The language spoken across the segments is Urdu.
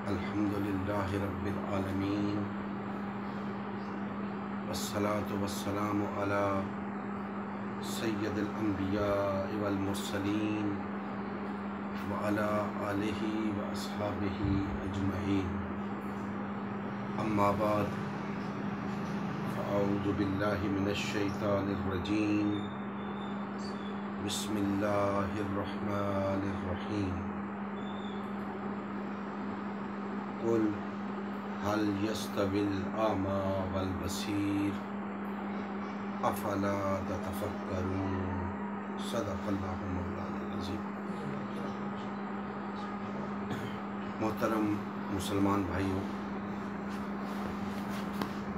الحمدللہ رب العالمین والصلاة والسلام علی سید الانبیاء والمرسلین وعلی آلہ واصحابہ اجمعین، اما بعد فاعوذ باللہ من الشیطان الرجیم، بسم اللہ الرحمن الرحیم۔ قل هل يستوي الأعمى والبصير افلا تتفکرون۔ صدق اللہ مولانا العظیم۔ محترم مسلمان بھائیوں،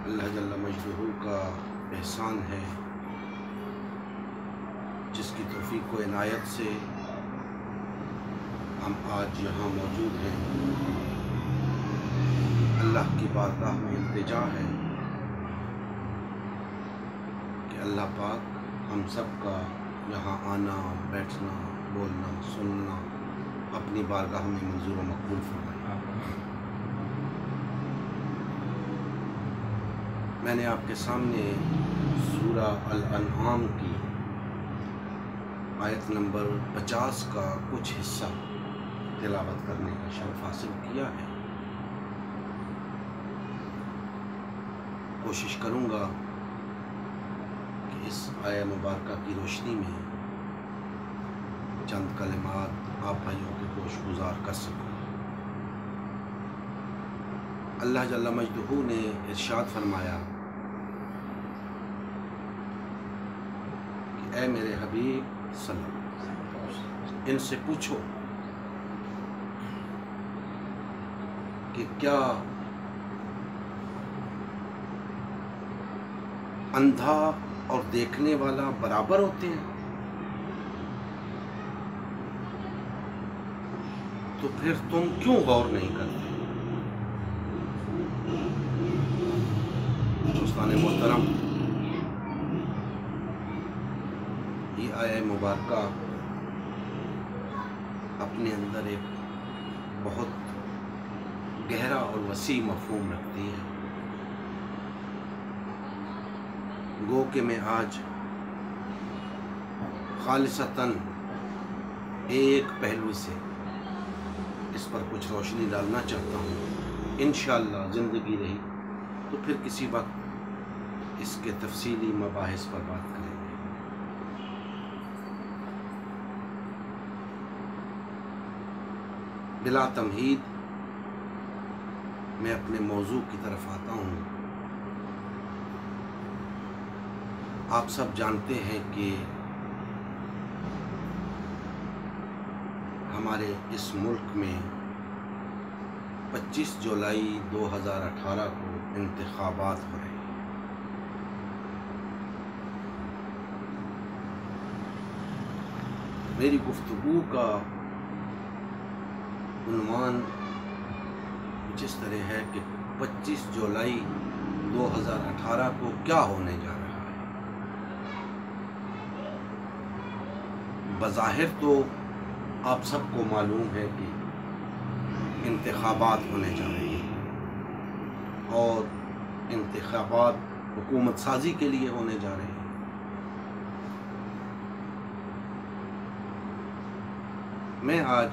اللہ جل مجدہ کا احسان ہے جس کی توفیق و عنایت سے ہم آج یہاں موجود ہیں۔ اللہ کی بارگاہ میں التجا ہے کہ اللہ پاک ہم سب کا یہاں آنا، بیٹھنا، بولنا، سننا اپنی بارگاہ میں منظور و مقبول فرمائے۔ میں نے آپ کے سامنے سورہ الانعام کی آیت نمبر 50 کا کچھ حصہ تلاوت کرنے کا شرف حاصل کیا ہے۔ کوشش کروں گا کہ اس آیہ مبارکہ کی روشنی میں چند کلمات آپ بھائیوں کے گوش گزار کر سکوں۔ اللہ جل مجدہ نے ارشاد فرمایا کہ اے میرے حبیب صلی اللہ علیہ وسلم، ان سے پوچھو کہ کیا اندھا اور دیکھنے والا برابر ہوتے ہیں؟ تو پھر تم کیوں غور نہیں کرتے؟ دوستان محترم، یہ آیہ مبارکہ اپنے اندر ایک بہت گہرا اور وسیع مفہوم رکھتی ہے۔ گو کہ میں آج خالصتاً ایک پہلو سے اس پر کچھ روشنی ڈالنا چاہتا ہوں۔ انشاءاللہ زندگی رہی تو پھر کسی وقت اس کے تفصیلی مباحث پر بات کریں گے۔ بلا تمہید میں اپنے موضوع کی طرف آتا ہوں۔ آپ سب جانتے ہیں کہ ہمارے اس ملک میں 25 جولائی 2018 کو انتخابات ہو رہے ہیں۔ میری گفتگو کا عنوان کچھ اس طرح ہے کہ 25 جولائی 2018 کو کیا ہونے جا رہا ہے۔ بظاہر تو آپ سب کو معلوم ہے کہ انتخابات ہونے جا رہے ہیں اور انتخابات حکومت سازی کے لیے ہونے جا رہے ہیں۔ میں آج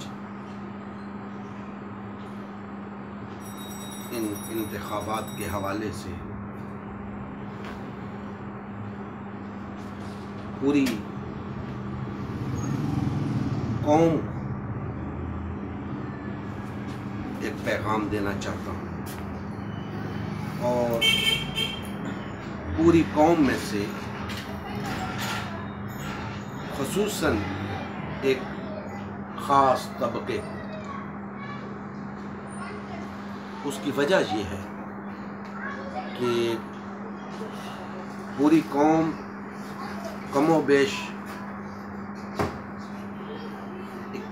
ان انتخابات کے حوالے سے پوری قوم ایک پیغام دینا چاہتا ہوں، اور پوری قوم میں سے خصوصاً ایک خاص طبقے کو۔ اس کی وجہ یہ ہے کہ پوری قوم کم و بیش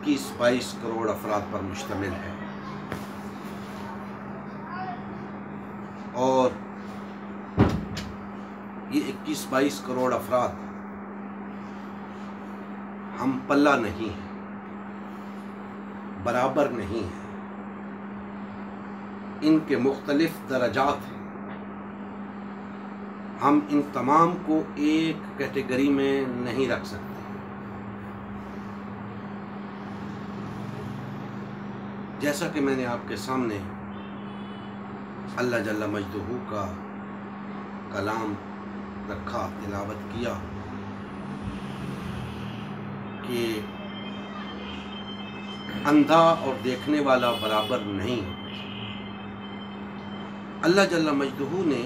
21-22 کروڑ افراد پر مشتمل ہے، اور یہ 21-22 کروڑ افراد ہم پلہ نہیں ہیں، برابر نہیں ہے۔ ان کے مختلف درجات ہیں، ہم ان تمام کو ایک کیٹیگری میں نہیں رکھ سکتے۔ جیسا کہ میں نے آپ کے سامنے اللہ جل مجدہ کا کلام رکھا، تلاوت کیا کہ اندھا اور دیکھنے والا برابر نہیں۔ اللہ جل مجدہ نے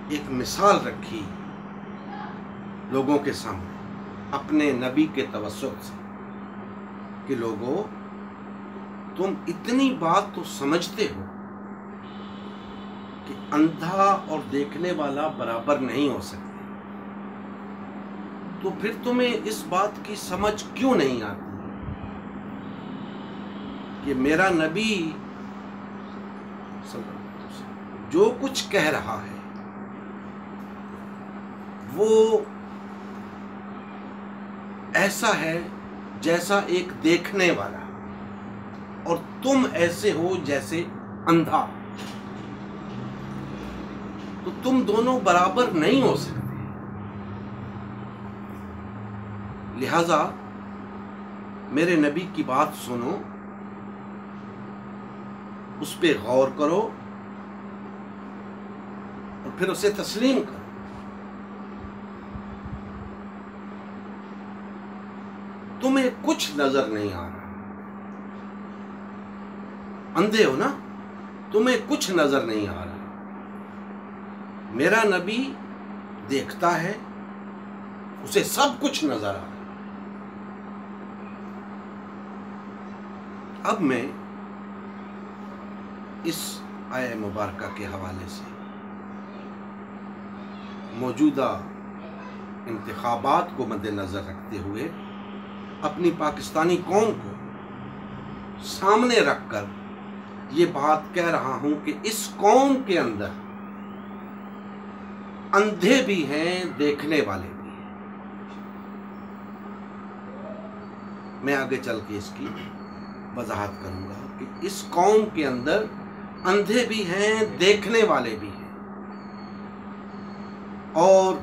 ایک مثال رکھی لوگوں کے سامنے اپنے نبی کے توسط سے کہ لوگوں، تم اتنی بات تو سمجھتے ہو کہ اندھا اور دیکھنے والا برابر نہیں ہو سکتے، تو پھر تمہیں اس بات کی سمجھ کیوں نہیں آتی کہ میرا نبی جو کچھ کہہ رہا ہے وہ ایسا ہے جیسا ایک دیکھنے والا، اور تم ایسے ہو جیسے اندھا، تو تم دونوں برابر نہیں ہو سکتے۔ لہذا میرے نبی کی بات سنو، اس پہ غور کرو اور پھر اسے تسلیم کرو۔ تمہیں کچھ نظر نہیں آ رہا، اندھے ہو نا، تمہیں کچھ نظر نہیں آ رہا، میرا نبی دیکھتا ہے، اسے سب کچھ نظر آ رہا۔ اب میں اس آیہ مبارکہ کے حوالے سے موجودہ انتخابات کو مد نظر رکھتے ہوئے اپنی پاکستانی قوم کو سامنے رکھ کر یہ بات کہہ رہا ہوں کہ اس قوم کے اندر اندھے بھی ہیں، دیکھنے والے بھی ہیں۔ میں آگے چل کے اس کی وضاحت کروں گا کہ اس قوم کے اندر اندھے بھی ہیں، دیکھنے والے بھی ہیں، اور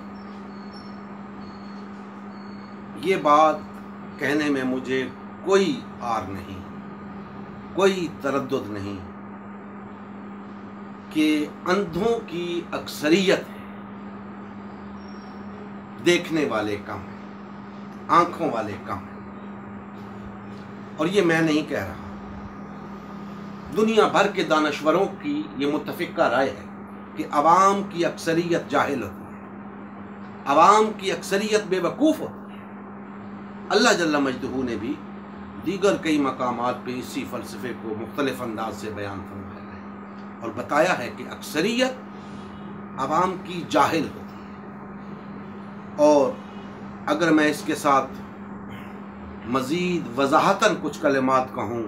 یہ بات کہنے میں مجھے کوئی عار نہیں، کوئی تردد نہیں کہ اندھوں کی اکثریت ہے، دیکھنے والے کم ہیں، آنکھوں والے کم ہیں۔ اور یہ میں نہیں کہہ رہا، دنیا بھر کے دانشوروں کی یہ متفقہ رائے ہے کہ عوام کی اکثریت جاہل ہوتی ہے، عوام کی اکثریت بے وقوف ہوتی ہے۔ اللہ جل مجدہ نے بھی دیگر کئی مقامات پہ اسی فلسفے کو مختلف انداز سے بیان فرمایا ہے اور بتایا ہے کہ اکثریت عوام کی جاہل ہوتی ہے۔ اور اگر میں اس کے ساتھ مزید وضاحتاً کچھ کلمات کہوں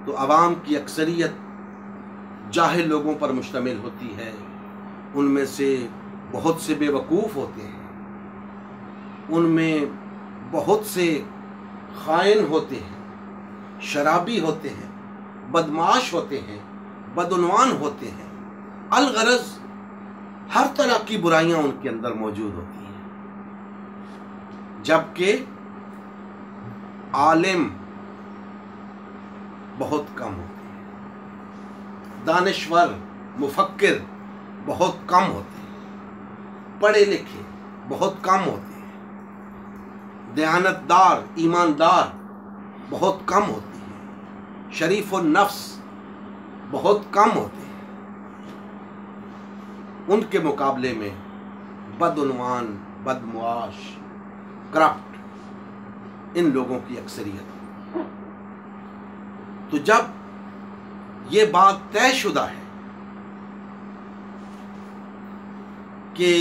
تو عوام کی اکثریت جاہل لوگوں پر مشتمل ہوتی ہے، ان میں سے بہت سے بے وقوف ہوتے ہیں، ان میں بہت سے خائن ہوتے ہیں، شرابی ہوتے ہیں، بدمعاش ہوتے ہیں، بدعنوان ہوتے ہیں، الغرض ہر طرح کی برائیاں ان کے اندر موجود ہوتی ہیں، جبکہ عالم بہت کم ہوتے ہیں، دانشور مفکر بہت کم ہوتے ہیں، پڑھے لکھے بہت کم ہوتے ہیں، دیانتدار ایماندار بہت کم ہوتے ہیں، شریف النفس بہت کم ہوتے ہیں۔ ان کے مقابلے میں بدعنوان، بدمعاش، کرپٹ ان لوگوں کی اکثریت۔ تو جب یہ بات طے شدہ ہے کہ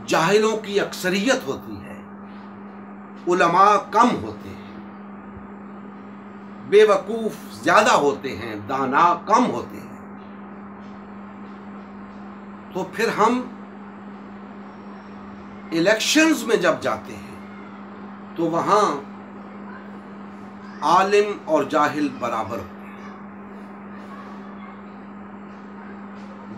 جاہلوں کی اکثریت ہوتی ہے، علماء کم ہوتے ہیں، بے وقوف زیادہ ہوتے ہیں، دانا کم ہوتے ہیں، تو پھر ہم الیکشنز میں جب جاتے ہیں تو وہاں عالم اور جاہل برابر ہوتے ہیں۔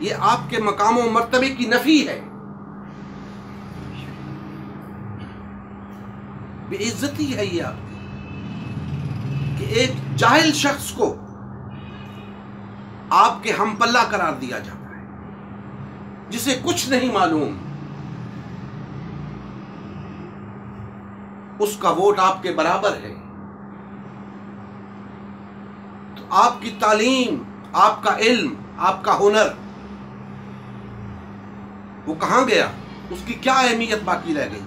یہ آپ کے مقام و مرتبے کی نفی ہے، بے عزتی ہے یہ آپ کی، کہ ایک جاہل شخص کو آپ کے ہم پلہ قرار دیا جاتا ہے، جسے کچھ نہیں معلوم، اس کا ووٹ آپ کے برابر ہے۔ تو آپ کی تعلیم، آپ کا علم، آپ کا ہنر وہ کہاں گیا؟ اس کی کیا اہمیت باقی رہ گئی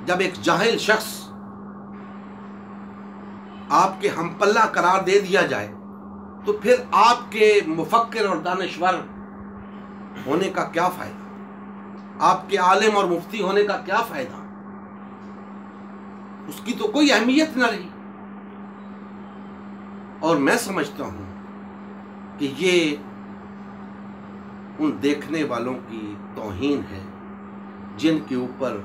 جب ایک جاہل شخص آپ کے ہم پلہ قرار دے دیا جائے؟ تو پھر آپ کے مفکر اور دانشور ہونے کا کیا فائدہ؟ آپ کے عالم اور مفتی ہونے کا کیا فائدہ؟ اس کی تو کوئی اہمیت نہ رہی۔ اور میں سمجھتا ہوں کہ یہ ان دیکھنے والوں کی توہین ہے جن کے اوپر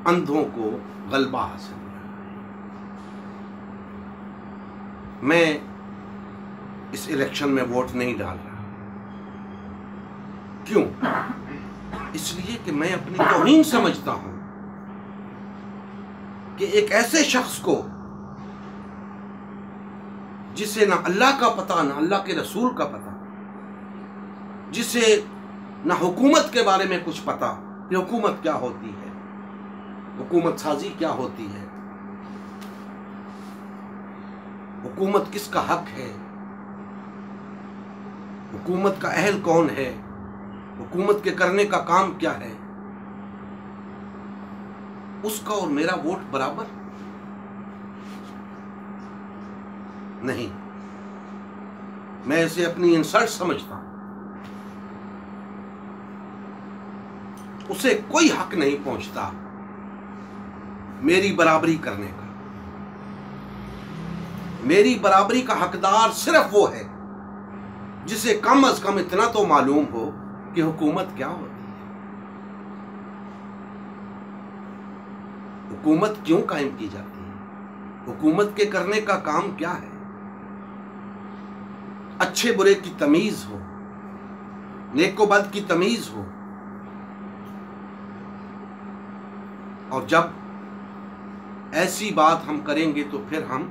اندھوں کو غلبہ حاصل ہوا ہے۔ میں اس الیکشن میں ووٹ نہیں ڈال رہا۔ کیوں؟ اس لیے کہ میں اپنی توہین سمجھتا ہوں کہ ایک ایسے شخص کو جسے نہ اللہ کا پتہ نہ اللہ کے رسول کا پتہ، جسے نہ حکومت کے بارے میں کچھ پتہ کہ حکومت کیا ہوتی ہے، حکومت سازی کیا ہوتی ہے، حکومت کس کا حق ہے، حکومت کا اہل کون ہے، حکومت کے کرنے کا کام کیا ہے، اس کا اور میرا ووٹ برابر نہیں۔ میں اسے اپنی انسلٹ سمجھتا ہوں۔ اسے کوئی حق نہیں پہنچتا میری برابری کرنے کا۔ میری برابری کا حقدار صرف وہ ہے جسے کم از کم اتنا تو معلوم ہو کہ حکومت کیا ہوتی ہے، حکومت کیوں قائم کی جاتی ہے، حکومت کے کرنے کا کام کیا ہے، اچھے برے کی تمیز ہو، نیک و بد کی تمیز ہو۔ اور جب ایسی بات ہم کریں گے تو پھر ہم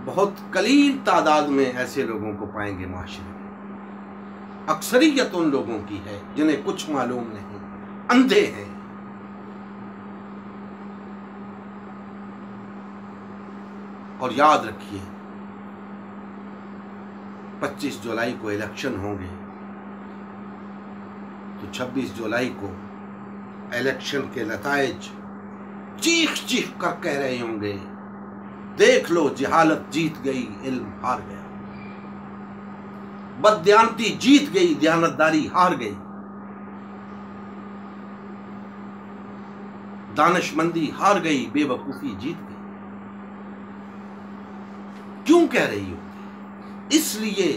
بہت قلیل تعداد میں ایسے لوگوں کو پائیں گے معاشرے میں۔ اکثریت ان لوگوں کی ہے جنہیں کچھ معلوم نہیں، اندھے ہیں۔ اور یاد رکھیے 25 جولائی کو الیکشن ہوں گے تو 26 جولائی کو الیکشن کے نتائج چیخ چیخ کر کہہ رہے ہوں گے، دیکھ لو جہالت جیت گئی، علم ہار گیا، بددیانتی جیت گئی، دیانتداری ہار گئی، دانش مندی ہار گئی، بے وقوفی جیت گئی۔ کیوں کہہ رہی ہو؟ اس لیے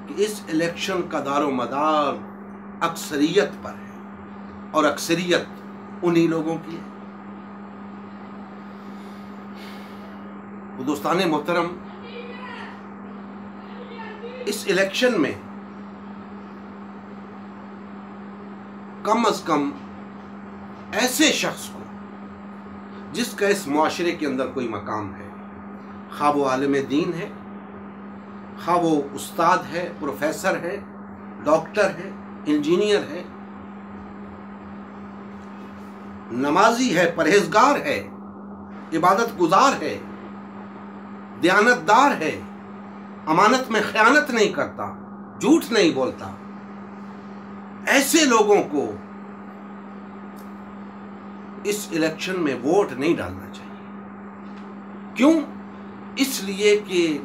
کہ اس الیکشن کا دار و مدار اکثریت پر ہے، اور اکثریت انہی لوگوں کی ہے۔ دوستان محترم، اس الیکشن میں کم از کم ایسے شخص کو جس کا اس معاشرے کے اندر کوئی مقام ہے، خواہ وہ عالم دین ہے، خواہ وہ استاد ہے، پروفیسر ہے، ڈاکٹر ہے، انجینئر ہے، نمازی ہے، پرہیزگار ہے، عبادت گزار ہے، دیانتدار ہے، امانت میں خیانت نہیں کرتا، جھوٹ نہیں بولتا، ایسے لوگوں کو اس الیکشن میں ووٹ نہیں ڈالنا چاہیے۔ کیوں؟ اس لیے کہ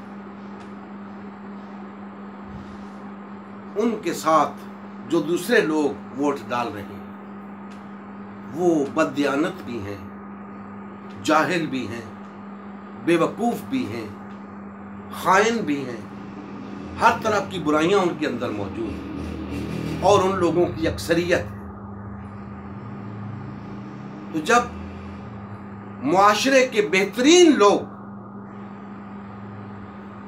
ان کے ساتھ جو دوسرے لوگ ووٹ ڈال رہے ہیں وہ بددیانت بھی ہیں، جاہل بھی ہیں، بے وقوف بھی ہیں، خائن بھی ہیں، ہر طرح کی برائیاں ان کے اندر موجود ہیں، اور ان لوگوں کی اکثریت ہے۔ تو جب معاشرے کے بہترین لوگ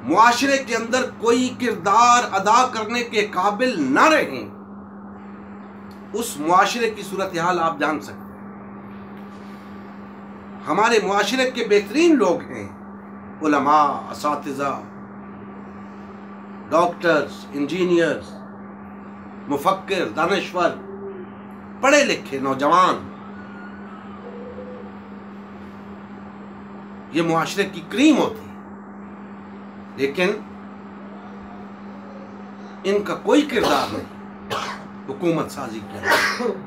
معاشرے کے اندر کوئی کردار ادا کرنے کے قابل نہ رہیں، اس معاشرے کی صورتحال آپ جان سکتے ہیں۔ ہمارے معاشرے کے بہترین لوگ ہیں، علماء، اساتذہ، ڈاکٹرز، انجینئرز، مفکر، دانشور، پڑھے لکھے نوجوان، یہ معاشرے کی کریم ہوتی ہے، لیکن ان کا کوئی کردار نہیں حکومت سازی کیا۔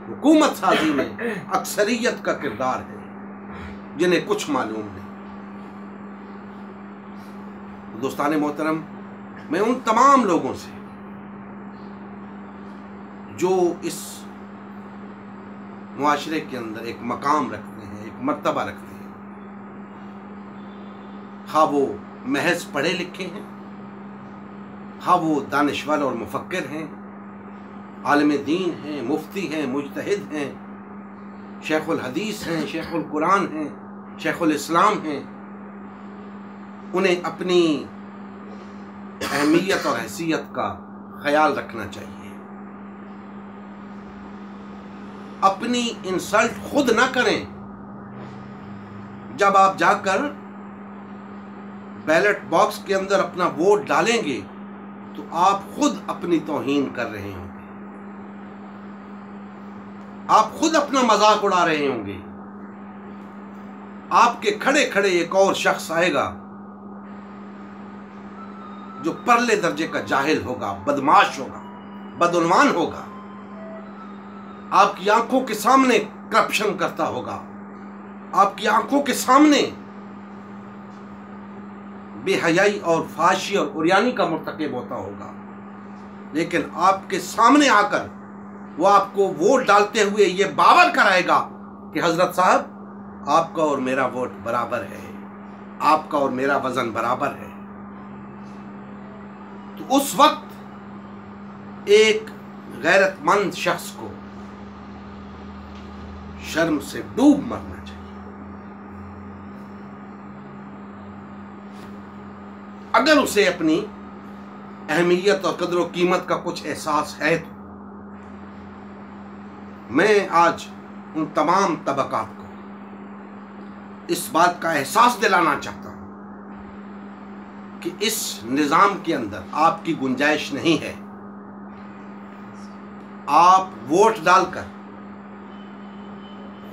حکومت سازی میں اکثریت کا کردار ہے جنہیں کچھ معلوم نہیں۔ دوستان محترم، میں ان تمام لوگوں سے جو اس معاشرے کے اندر ایک مقام رکھتے ہیں، ایک مرتبہ رکھتے ہیں، خواہ وہ محض پڑھے لکھے ہیں، خواہ وہ دانشور اور مفکر ہیں، عالم دین ہیں، مفتی ہیں، مجتہد ہیں، شیخ الحدیث ہیں، شیخ القرآن ہیں، شیخ الاسلام ہیں، انہیں اپنی اہمیت اور حیثیت کا خیال رکھنا چاہیے۔ اپنی انسلٹ خود نہ کریں۔ جب آپ جا کر بیلٹ باکس کے اندر اپنا ووٹ ڈالیں گے تو آپ خود اپنی توہین کر رہے ہوں گے، آپ خود اپنا مذاق اڑا رہے ہوں گے۔ آپ کے کھڑے کھڑے ایک اور شخص آئے گا جو پرلے درجے کا جاہل ہوگا، بدمعاش ہوگا، بدعنوان ہوگا، آپ کی آنکھوں کے سامنے کرپشن کرتا ہوگا، آپ کی آنکھوں کے سامنے بے حیائی اور فحاشی اور عریانی کا مرتکب ہوتا ہوگا، لیکن آپ کے سامنے آ کر وہ آپ کو ووٹ ڈالتے ہوئے یہ باور کرائے گا کہ حضرت صاحب آپ کا اور میرا ووٹ برابر ہے، آپ کا اور میرا وزن برابر ہے۔ تو اس وقت ایک غیرت مند شخص کو شرم سے ڈوب مرنا چاہیے۔ اگر اسے اپنی اہمیت اور قدر و قیمت کا کچھ احساس ہے تو میں آج ان تمام طبقات کو اس بات کا احساس دلانا چاہتا ہوں کہ اس نظام کے اندر آپ کی گنجائش نہیں ہے۔ آپ ووٹ ڈال کر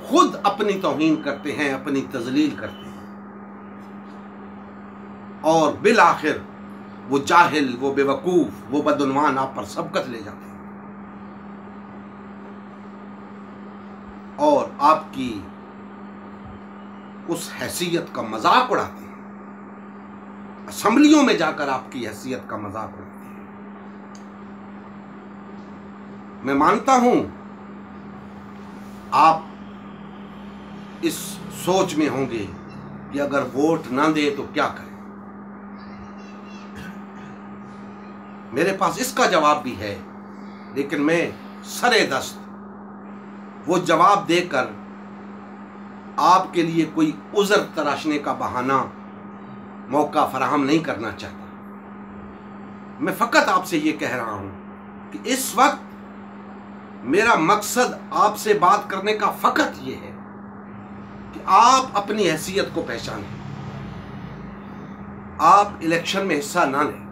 خود اپنی توہین کرتے ہیں، اپنی تذلیل کرتے ہیں، اور بالآخر وہ جاہل، وہ بے وقوف، وہ بدعنوان آپ پر سبقت لے جاتے ہیں اور آپ کی اس حیثیت کا مذاق اڑاتے ہیں، اسمبلیوں میں جا کر آپ کی حیثیت کا مذاق اڑاتے ہیں۔ میں مانتا ہوں آپ اس سوچ میں ہوں گے کہ اگر ووٹ نہ دے تو کیا کریں۔ میرے پاس اس کا جواب بھی ہے، لیکن میں سرے دست وہ جواب دے کر آپ کے لیے کوئی عذر تراشنے کا بہانہ، موقع فراہم نہیں کرنا چاہتا۔ میں فقط آپ سے یہ کہہ رہا ہوں کہ اس وقت میرا مقصد آپ سے بات کرنے کا فقط یہ ہے کہ آپ اپنی حیثیت کو پہچانیں، آپ الیکشن میں حصہ نہ لیں،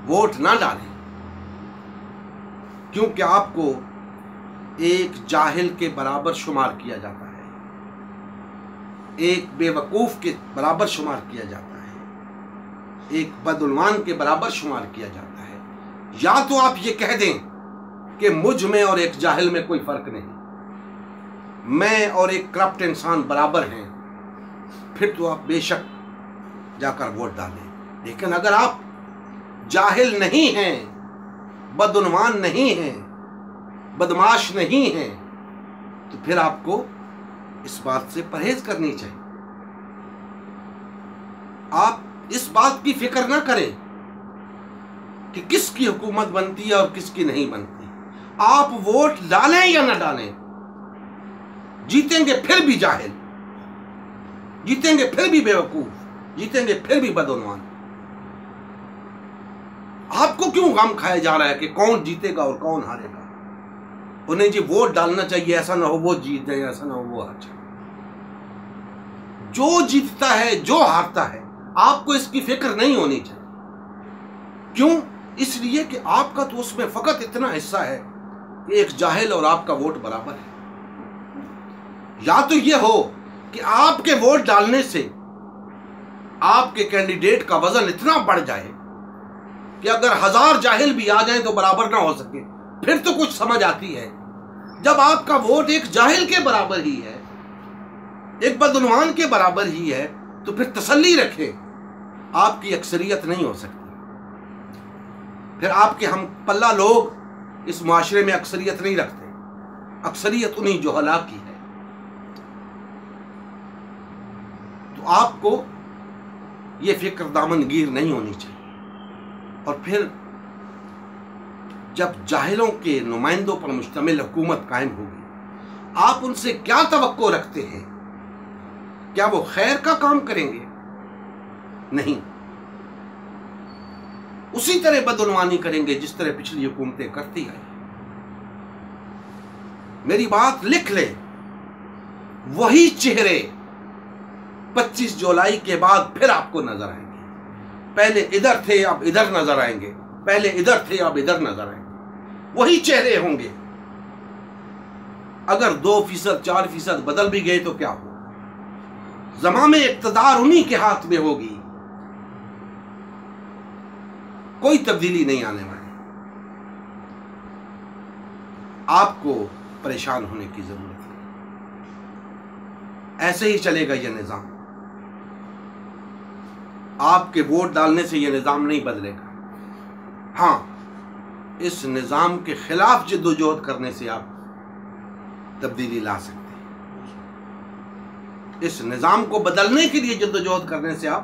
ووٹ نہ ڈالیں، کیونکہ آپ کو ایک جاہل کے برابر شمار کیا جاتا ہے، ایک بے وقوف کے برابر شمار کیا جاتا ہے، ایک بدعنوان کے برابر شمار کیا جاتا ہے۔ یا تو آپ یہ کہہ دیں کہ مجھ میں اور ایک جاہل میں کوئی فرق نہیں، میں اور ایک کرپٹ انسان برابر ہیں، پھر تو آپ بے شک جا کر ووٹ ڈالیں۔ لیکن اگر آپ جاہل نہیں ہیں، بدعنوان نہیں ہیں، بدمعاش نہیں ہیں، تو پھر آپ کو اس بات سے پرہیز کرنی چاہیے۔ آپ اس بات کی فکر نہ کریں کہ کس کی حکومت بنتی ہے اور کس کی نہیں بنتی۔ آپ ووٹ ڈالیں یا نہ ڈالیں، جیتیں گے پھر بھی جاہل، جیتیں گے پھر بھی بے وقوف، جیتیں گے پھر بھی بدعنوان۔ آپ کو کیوں غم کھایا جا رہا ہے کہ کون جیتے گا اور کون ہارے گا؟ انہیں جی ووٹ ڈالنا چاہیے، ایسا نہ ہو وہ جیت جائے، ایسا نہ ہو وہ ہار جائے۔ جو جیتتا ہے، جو ہارتا ہے، آپ کو اس کی فکر نہیں ہونی چاہیے۔ کیوں؟ اس لیے کہ آپ کا تو اس میں فقط اتنا حصہ ہے کہ ایک جاہل اور آپ کا ووٹ برابر ہے۔ یا تو یہ ہو کہ آپ کے ووٹ ڈالنے سے آپ کے کینڈیڈیٹ کا وزن اتنا بڑھ جائے کہ اگر 1000 جاہل بھی آ جائیں تو برابر نہ ہو سکے، پھر تو کچھ سمجھ آتی ہے۔ جب آپ کا ووٹ ایک جاہل کے برابر ہی ہے، ایک بدعنوان کے برابر ہی ہے، تو پھر تسلی رکھیں، آپ کی اکثریت نہیں ہو سکتی۔ پھر آپ کے ہم پلہ لوگ اس معاشرے میں اکثریت نہیں رکھتے، اکثریت انہی جہلا کی ہے۔ تو آپ کو یہ فکر دامنگیر نہیں ہونی چاہیے۔ اور پھر جب جاہلوں کے نمائندوں پر مشتمل حکومت قائم ہوگی، آپ ان سے کیا توقع رکھتے ہیں؟ کیا وہ خیر کا کام کریں گے؟ نہیں، اسی طرح بدعنوانی کریں گے جس طرح پچھلی حکومتیں کرتی آئی۔ میری بات لکھ لیں، وہی چہرے 25 جولائی کے بعد پھر آپ کو نظر آئیں گے۔ پہلے ادھر تھے، اب ادھر نظر آئیں گے، پہلے ادھر تھے، اب ادھر نظر آئیں گے، وہی چہرے ہوں گے۔ اگر 2%، 4% بدل بھی گئے تو کیا ہو؟ زمام اقتدار انہی کے ہاتھ میں ہوگی، کوئی تبدیلی نہیں آنے والی۔ آپ کو پریشان ہونے کی ضرورت ہے۔ ایسے ہی چلے گا یہ نظام، آپ کے ووٹ ڈالنے سے یہ نظام نہیں بدلے گا۔ ہاں، اس نظام کے خلاف جدوجہد کرنے سے آپ تبدیلی لا سکتے ہیں۔ اس نظام کو بدلنے کے لیے جدوجہد کرنے سے آپ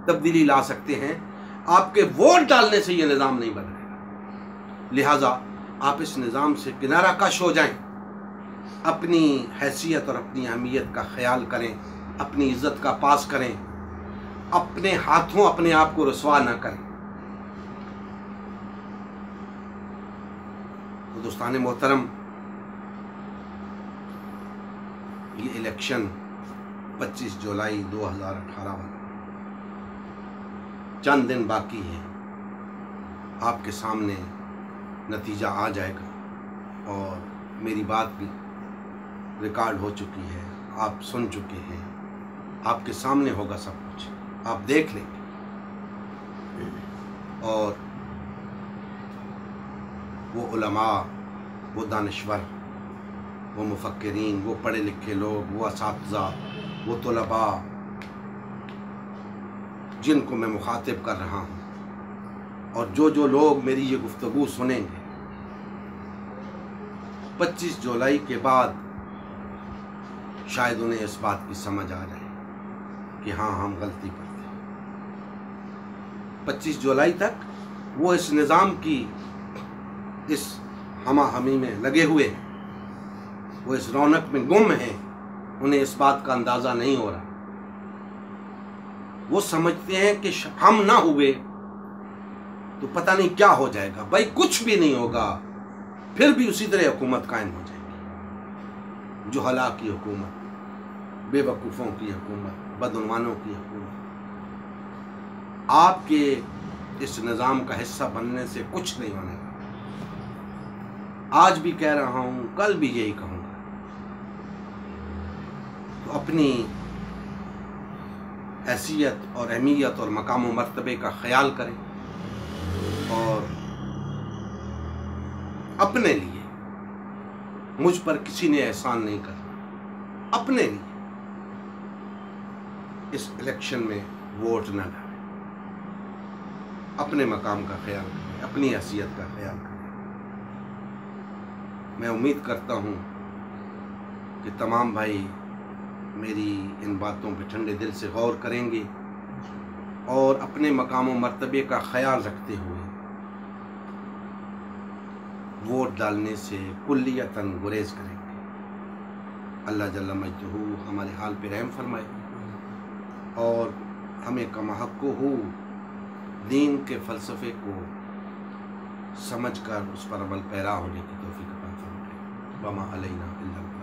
تبدیلی لا سکتے ہیں۔ آپ کے ووٹ ڈالنے سے یہ نظام نہیں بدلے گا۔ لہٰذا آپ اس نظام سے کنارہ کش ہو جائیں، اپنی حیثیت اور اپنی اہمیت کا خیال کریں، اپنی عزت کا پاس کریں، اپنے ہاتھوں اپنے آپ کو رسوا نہ کریں۔ تو دوستان محترم، یہ الیکشن 25 جولائی 2018 میں چند دن باقی ہیں، آپ کے سامنے نتیجہ آ جائے گا، اور میری بات بھی ریکارڈ ہو چکی ہے، آپ سن چکے ہیں، آپ کے سامنے ہوگا سب کچھ، آپ دیکھ لیں گے۔ اور وہ علماء، وہ دانشور، وہ مفکرین، وہ پڑھے لکھے لوگ، وہ اساتذہ، وہ طلباء جن کو میں مخاطب کر رہا ہوں، اور جو لوگ میری یہ گفتگو سنیں گے، 25 جولائی کے بعد شاید انہیں اس بات کی سمجھ آ جائے کہ ہاں ہم غلطی پر تھے۔ 25 جولائی تک وہ اس نظام کی اس ہمہ ہمی میں لگے ہوئے ہیں، وہ اس رونق میں گم ہیں، انہیں اس بات کا اندازہ نہیں ہو رہا۔ وہ سمجھتے ہیں کہ ہم نہ ہوئے تو پتہ نہیں کیا ہو جائے گا۔ بھائی کچھ بھی نہیں ہوگا، پھر بھی اسی طرح حکومت قائم ہو جائے گی، جہلا کی حکومت، بے وقوفوں کی حکومت، بدعنوانوں کی حکومت۔ آپ کے اس نظام کا حصہ بننے سے کچھ نہیں ہونے گا۔ آج بھی کہہ رہا ہوں، کل بھی یہی کہوں گا۔ تو اپنی حیثیت اور اہمیت اور مقام و مرتبے کا خیال کریں، اور اپنے لیے، مجھ پر کسی نے احسان نہیں کرنا، اپنے لیے اس الیکشن میں ووٹ نہ ڈالیں، اپنے مقام کا خیال کریں، اپنی حیثیت کا خیال کریں۔ میں امید کرتا ہوں کہ تمام بھائی میری ان باتوں پہ ٹھنڈے دل سے غور کریں گے، اور اپنے مقام و مرتبے کا خیال رکھتے ہوئے ووٹ ڈالنے سے کلیتاً گریز کریں گے۔ اللہ جل مجدہ ہمارے حال پہ رحم فرمائے، اور ہمیں کما حق ہو دین کے فلسفے کو سمجھ کر اس پر عمل پیرا ہونے کی توفیق عطا فرمائے۔ وما علینا الا